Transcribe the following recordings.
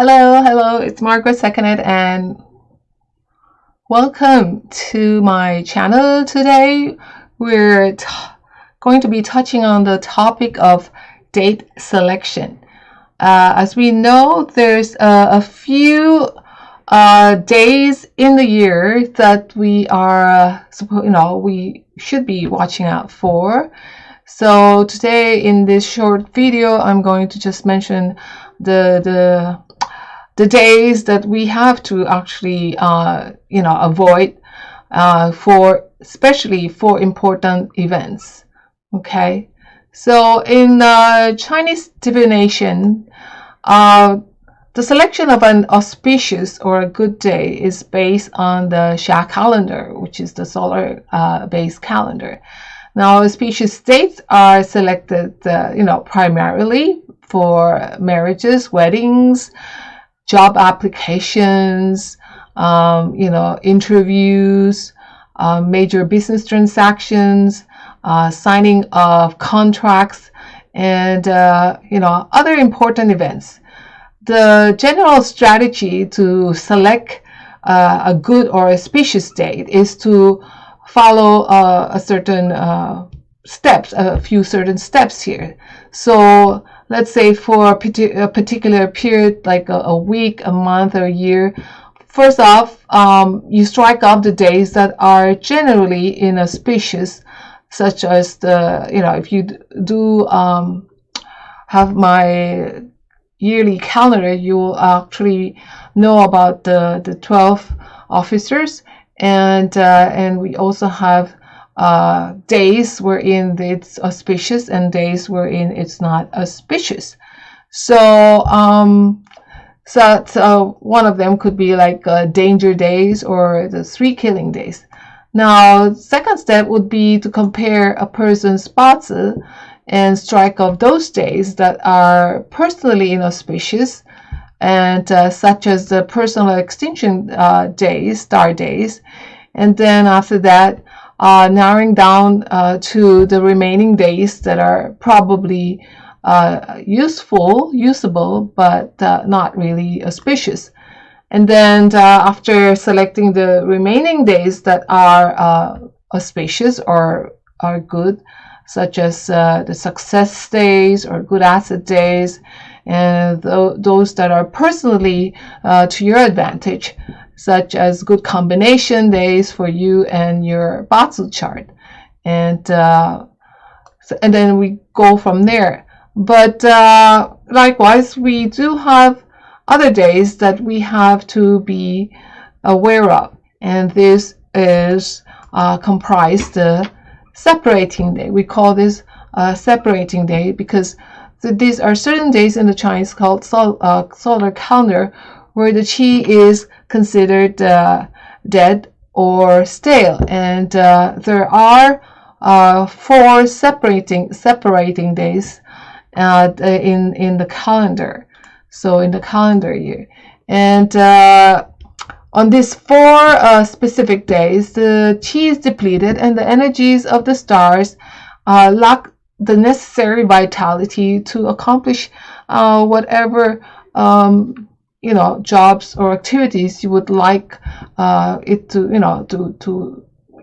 Hello, it's Margaret Seconded, and welcome to my channel. Today, we're going to be touching on the topic of date selection. As we know, there's a few days in the year that we are, we should be watching out for. So today, in this short video, I'm going to just mention the days that we have to actually avoid especially for important events. Okay, so in Chinese divination, the selection of an auspicious or a good day is based on the Xia calendar, which is the solar based calendar. Now, auspicious dates are selected primarily for marriages, weddings, job applications, interviews, major business transactions, signing of contracts, and other important events. The general strategy to select a good or auspicious date is to follow a few certain steps here. So let's say for a particular period, like a week, a month, or a year, first off, you strike off the days that are generally inauspicious, such as if you do have my yearly calendar, you will actually know about the 12 officers, and we also have days wherein it's auspicious and days wherein it's not auspicious. So one of them could be like danger days or the 3 killing days. Now, second step would be to compare a person's Bazi and strike off those days that are personally inauspicious, and such as the personal extinction days, star days, and then after that, narrowing down to the remaining days that are probably usable, but not really auspicious. And then after selecting the remaining days that are auspicious or are good, such as the success days or good asset days, and those that are personally to your advantage, such as good combination days for you and your Bazi chart, and then we go from there. But likewise, we do have other days that we have to be aware of, and this is comprised the separating day. We call this separating day because these are certain days in the Chinese called solar calendar, where the qi is considered dead or stale, and there are 4 separating days in the calendar. So in the calendar year, and on these 4 specific days, the qi is depleted, and the energies of the stars lack the necessary vitality to accomplish whatever jobs or activities you would like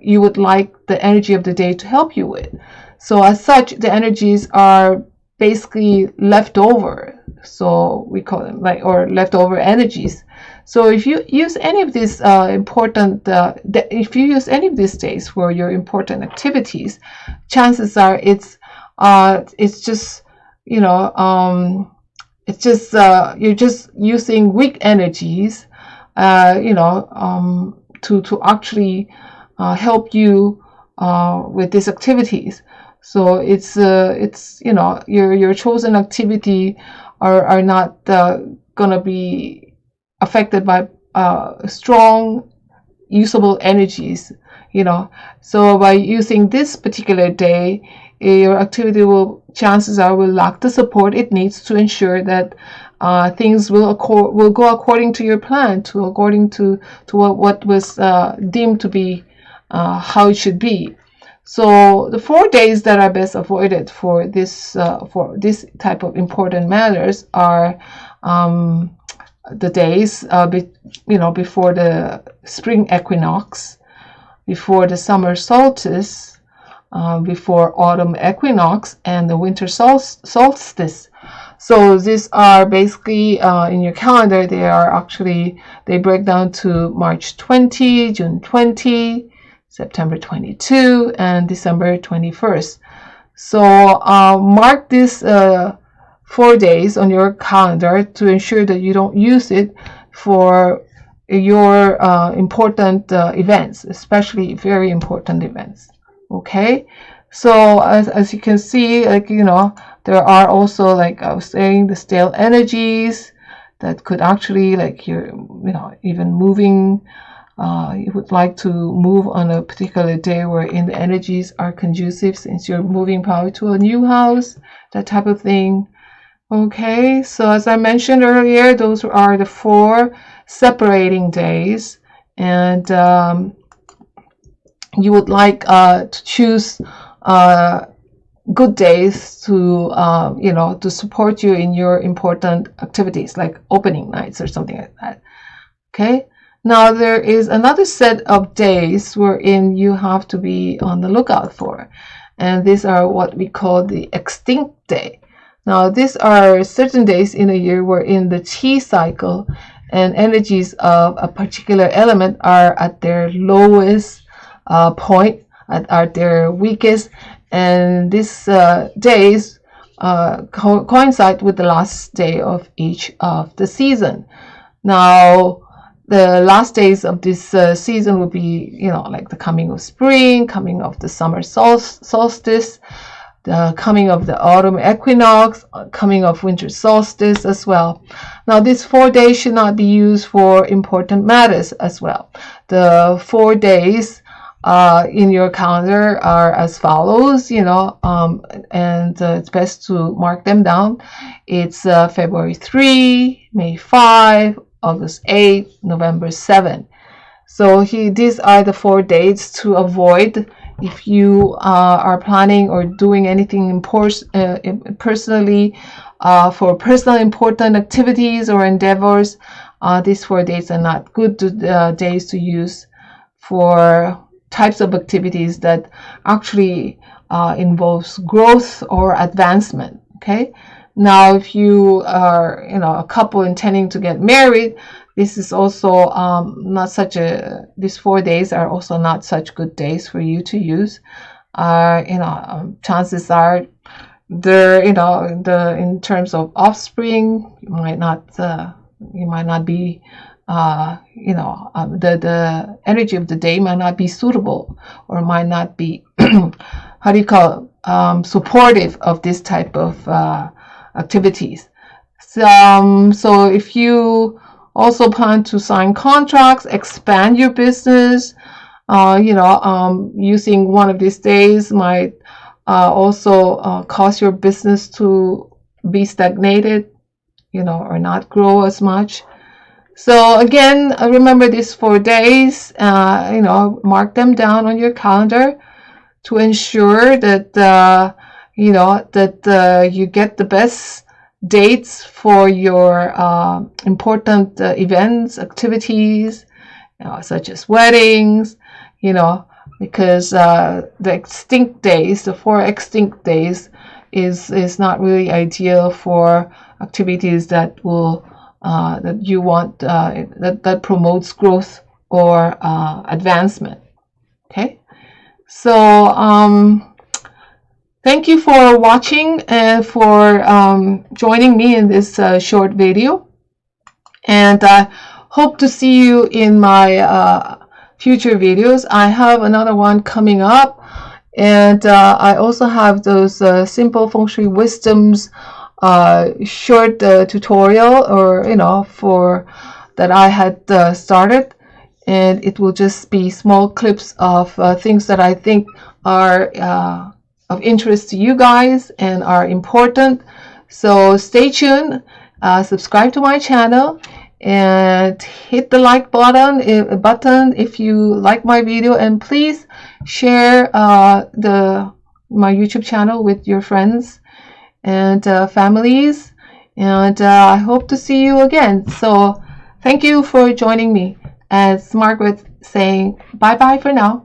you would like the energy of the day to help you with. So as such, the energies are basically left over, so we call them or leftover energies. So if you use any of these if you use any of these days for your important activities, chances are it's just you're just using weak energies to actually help you with these activities. So it's your chosen activity are not gonna be affected by strong usable energies, so by using this particular day, your activity chances are will lack the support it needs to ensure that things will go according to your plan, according to what was deemed to be how it should be. So the 4 days that are best avoided for this type of important matters are the days, before the spring equinox, before the summer solstice, before autumn equinox, and the winter solstice. So these are basically in your calendar. They break down to March 20, June 20, September 22, and December 21st. So mark these 4 days on your calendar to ensure that you don't use it for your important events, especially very important events. Okay, so as you can see, there are also, like I was saying, the stale energies that could actually, like, even moving. You would like to move on a particular day wherein the energies are conducive, since you're moving probably to a new house, that type of thing. Okay, so as I mentioned earlier, those are the 4 separating days, and you would like to choose good days to to support you in your important activities, like opening nights or something like that. Okay, now there is another set of days wherein you have to be on the lookout for, and these are what we call the extinct day. Now, these are certain days in a year wherein the chi cycle and energies of a particular element are at their lowest point, at their weakest, and these days coincide with the last day of each of the season. Now, the last days of this season will be, like the coming of spring, coming of the summer solstice, the coming of the autumn equinox, coming of winter solstice as well. Now, these 4 days should not be used for important matters as well. The 4 days in your calendar are as follows, and it's best to mark them down. It's February 3, May 5, August 8, November 7. So these are the 4 dates to avoid if you are planning or doing anything personally for personal important activities or endeavors. These 4 days are not good days to use for types of activities that actually involves growth or advancement. Okay. Now, if you are, a couple intending to get married, this is also these 4 days are also not such good days for you to use. Chances are in terms of offspring, you might not be, the energy of the day might not be suitable, or might not be, how do you call it, supportive of this type of activities. So if you also plan to sign contracts, expand your business, using one of these days might also cause your business to be stagnated, or not grow as much. So again, remember these 4 days, mark them down on your calendar to ensure that, you get the best dates for your important events, activities, such as weddings, because the extinct days, the 4 extinct days, is not really ideal for activities that will that you want that promotes growth or advancement. Okay, so thank you for watching and for joining me in this short video, and I hope to see you in my future videos. I have another one coming up, and I also have those simple feng shui wisdoms short tutorial, or for that I had started, and it will just be small clips of things that I think are of interest to you guys and are important. So stay tuned, subscribe to my channel, and hit the like button if you like my video, and please share my YouTube channel with your friends and families, and I hope to see you again. So Thank you for joining me. As Margaret saying bye bye for now.